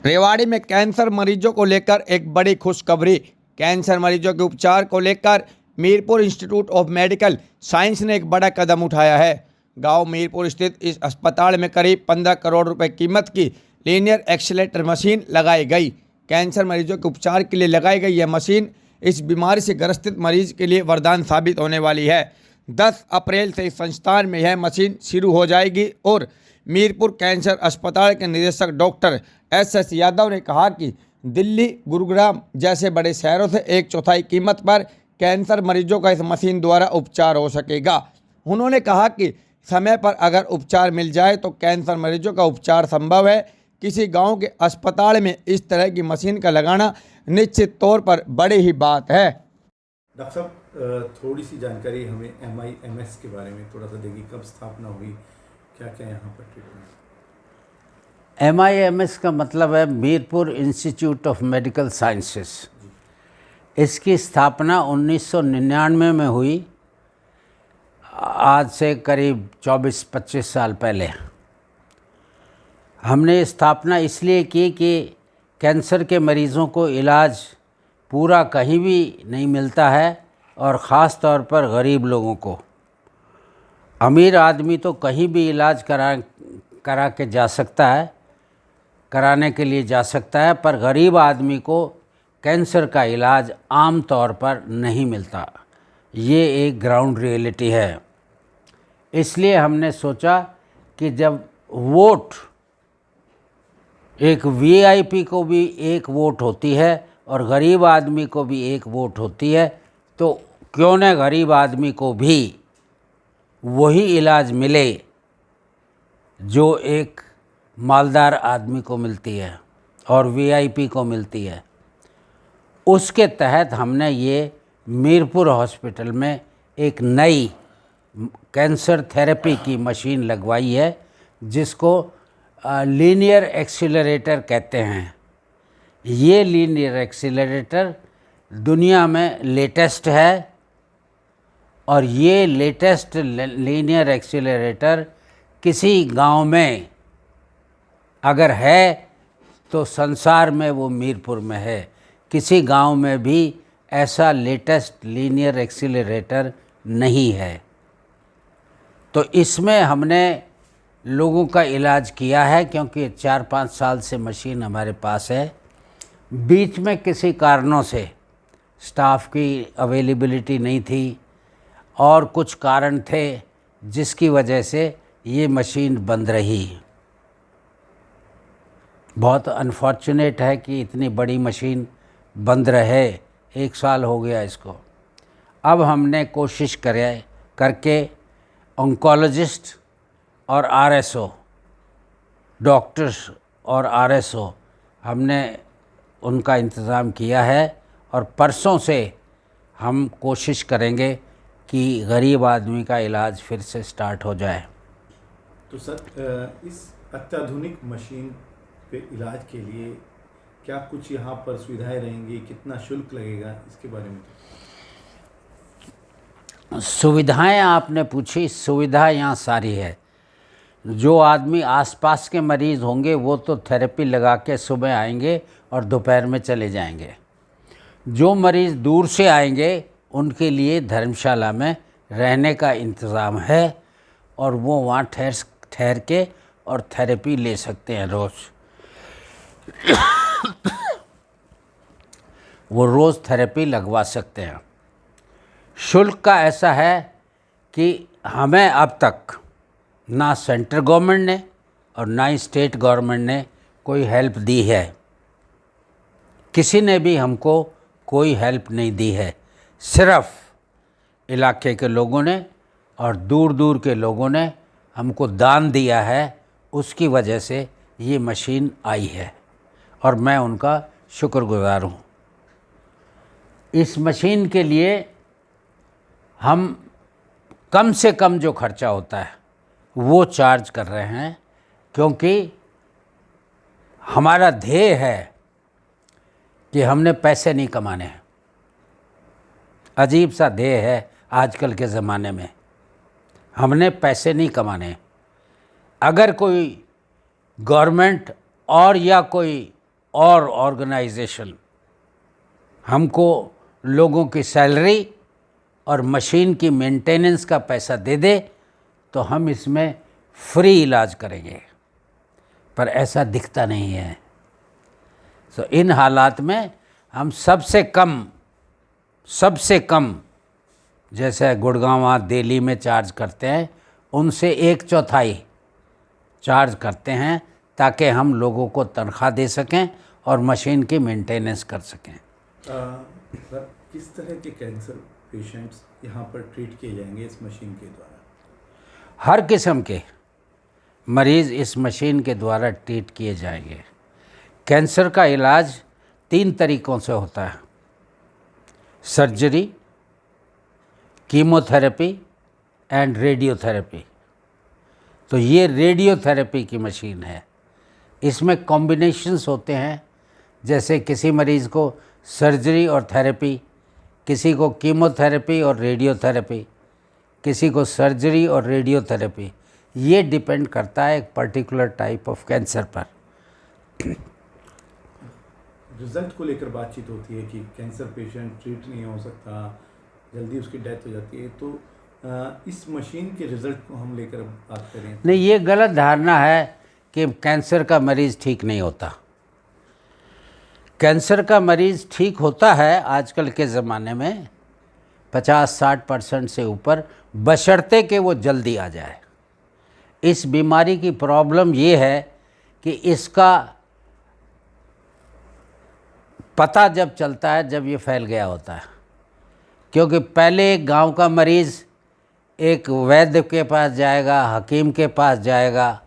रेवाड़ी में कैंसर मरीजों को लेकर एक बड़ी खुशखबरी। कैंसर मरीजों के उपचार को लेकर Mirpur institute of medical science ने एक बड़ा कदम उठाया है। गांव मीरपुर स्थित इस अस्पताल में करीब 15 करोड़ रुपए कीमत की लीनियर एक्सीलरेटर मशीन लगाई गई। कैंसर मरीजों के उपचार के लिए लगाई गई यह मशीन इस बीमारी से ग्रसित मरीज के लिए वरदान साबित होने वाली है। 10 अप्रैल से इस संस्थान में यह मशीन शुरू हो जाएगी और मीरपुर कैंसर अस्पताल के निदेशक डॉक्टर एस यादव ने कहा कि दिल्ली, गुरुग्राम जैसे बड़े शहरों से 1/4 कीमत पर कैंसर मरीजों का इस मशीन द्वारा उपचार हो सकेगा। उन्होंने कहा कि समय पर अगर उपचार मिल जाए तो कैंसर मरीजों का उपचार संभव है। किसी गांव के अस्पताल में इस तरह की मशीन का लगाना निश्चित तौर पर बड़ी ही बात है। डॉक्टर साहब, थोड़ी सी जानकारी हमें MIMS के बारे में थोड़ा सा देगी। कब स्थापना हुई, क्या क्या यहाँ पर ट्रीटमेंट? MIMS का मतलब है Mirpur institute of medical sciences. इसकी स्थापना 1999 में हुई, आज से करीब 24-25 साल पहले। हमने स्थापना इसलिए की कि कैंसर के मरीज़ों को इलाज पूरा कहीं भी नहीं मिलता है और ख़ास तौर पर गरीब लोगों को। अमीर आदमी तो कहीं भी इलाज करा के जा सकता है, कराने के लिए जा सकता है, पर गरीब आदमी को कैंसर का इलाज आम तौर पर नहीं मिलता। ये एक ग्राउंड रियलिटी है। इसलिए हमने सोचा कि जब वोट एक VIP को भी एक वोट होती है और गरीब आदमी को भी एक वोट होती है, तो क्यों न गरीब आदमी को भी वही इलाज मिले जो एक मालदार आदमी को मिलती है और VIP को मिलती है। उसके तहत हमने ये मीरपुर हॉस्पिटल में एक नई कैंसर थेरेपी की मशीन लगवाई है, जिसको लीनियर एक्सीलरेटर कहते हैं। ये लीनियर एक्सीलरेटर दुनिया में लेटेस्ट है और ये लेटेस्ट लीनियर एक्सीलरेटर किसी गांव में अगर है तो संसार में वो मीरपुर में है। किसी गांव में भी ऐसा लेटेस्ट लीनियर एक्सीलरेटर नहीं है। तो इसमें हमने लोगों का इलाज किया है, क्योंकि 4-5 साल से मशीन हमारे पास है। बीच में किसी कारणों से स्टाफ की अवेलेबिलिटी नहीं थी और कुछ कारण थे जिसकी वजह से ये मशीन बंद रही। बहुत अनफॉर्चुनेट है कि इतनी बड़ी मशीन बंद रहे। 1 साल हो गया इसको। अब हमने कोशिश करके ऑन्कोलॉजिस्ट और RSO डॉक्टर्स और RSO हमने उनका इंतज़ाम किया है और परसों से हम कोशिश करेंगे कि गरीब आदमी का इलाज फिर से स्टार्ट हो जाए। तो सर, इस अत्याधुनिक मशीन पे इलाज के लिए क्या कुछ यहाँ पर सुविधाएं रहेंगी, कितना शुल्क लगेगा, इसके बारे में? सुविधाएं आपने पूछी, सुविधा यहाँ सारी है। जो आदमी आसपास के मरीज़ होंगे वो तो थेरेपी लगा के सुबह आएंगे और दोपहर में चले जाएंगे। जो मरीज़ दूर से आएंगे उनके लिए धर्मशाला में रहने का इंतज़ाम है और वो वहाँ ठहर के और थेरेपी ले सकते हैं रोज़। वो रोज़ थेरेपी लगवा सकते हैं। शुल्क का ऐसा है कि हमें अब तक ना सेंट्रल गवर्नमेंट ने और ना ही स्टेट गवर्नमेंट ने कोई हेल्प दी है। किसी ने भी हमको कोई हेल्प नहीं दी है। सिर्फ इलाके के लोगों ने और दूर दूर के लोगों ने हमको दान दिया है। उसकी वजह से ये मशीन आई है और मैं उनका शुक्रगुज़ार हूँ। इस मशीन के लिए हम कम से कम जो खर्चा होता है वो चार्ज कर रहे हैं, क्योंकि हमारा ध्येय है कि हमने पैसे नहीं कमाने हैं। अजीब सा ध्येय है आजकल के ज़माने में। हमने पैसे नहीं कमाने। अगर कोई गवर्नमेंट और या कोई और ऑर्गेनाइजेशन हमको लोगों की सैलरी और मशीन की मेंटेनेंस का पैसा दे दे तो हम इसमें फ्री इलाज करेंगे, पर ऐसा दिखता नहीं है। तो इन हालात में हम सबसे कम जैसे गुड़गांव दिल्ली में चार्ज करते हैं उनसे 1/4 चार्ज करते हैं ताकि हम लोगों को तनख्वाह दे सकें और मशीन की मेंटेनेंस कर सकें। सर, किस तरह के कैंसर पेशेंट्स यहाँ पर ट्रीट किए जाएंगे इस मशीन के द्वारा? हर किस्म के मरीज़ इस मशीन के द्वारा ट्रीट किए जाएंगे। कैंसर का इलाज 3 तरीक़ों से होता है: सर्जरी, कीमोथेरेपी एंड रेडियोथेरेपी। तो ये रेडियोथेरेपी की मशीन है। इसमें कॉम्बिनेशंस होते हैं, जैसे किसी मरीज़ को सर्जरी और थेरेपी, किसी को कीमोथेरेपी और रेडियोथेरेपी, किसी को सर्जरी और रेडियोथेरेपी। ये डिपेंड करता है एक पर्टिकुलर टाइप ऑफ कैंसर पर। रिज़ल्ट को लेकर बातचीत होती है कि कैंसर पेशेंट ट्रीट नहीं हो सकता, जल्दी उसकी डेथ हो जाती है, तो इस मशीन के रिज़ल्ट को हम लेकर बात करें? नहीं, ये गलत धारणा है कि कैंसर का मरीज़ ठीक नहीं होता। कैंसर का मरीज़ ठीक होता है आजकल के ज़माने में 50-60% से ऊपर, बशर्ते कि वो जल्दी आ जाए। इस बीमारी की प्रॉब्लम ये है कि इसका पता जब चलता है जब ये फैल गया होता है, क्योंकि पहले एक गांव का मरीज़ एक वैद्य के पास जाएगा, हकीम के पास जाएगा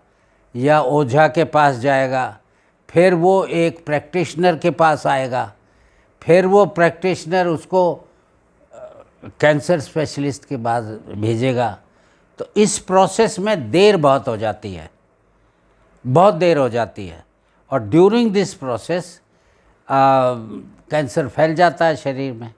या ओझा के पास जाएगा, फिर वो एक प्रैक्टिशनर के पास आएगा, फिर वो प्रैक्टिशनर उसको कैंसर स्पेशलिस्ट के पास भेजेगा। तो इस प्रोसेस में देर बहुत हो जाती है, बहुत देर हो जाती है, और ड्यूरिंग दिस प्रोसेस कैंसर फैल जाता है शरीर में।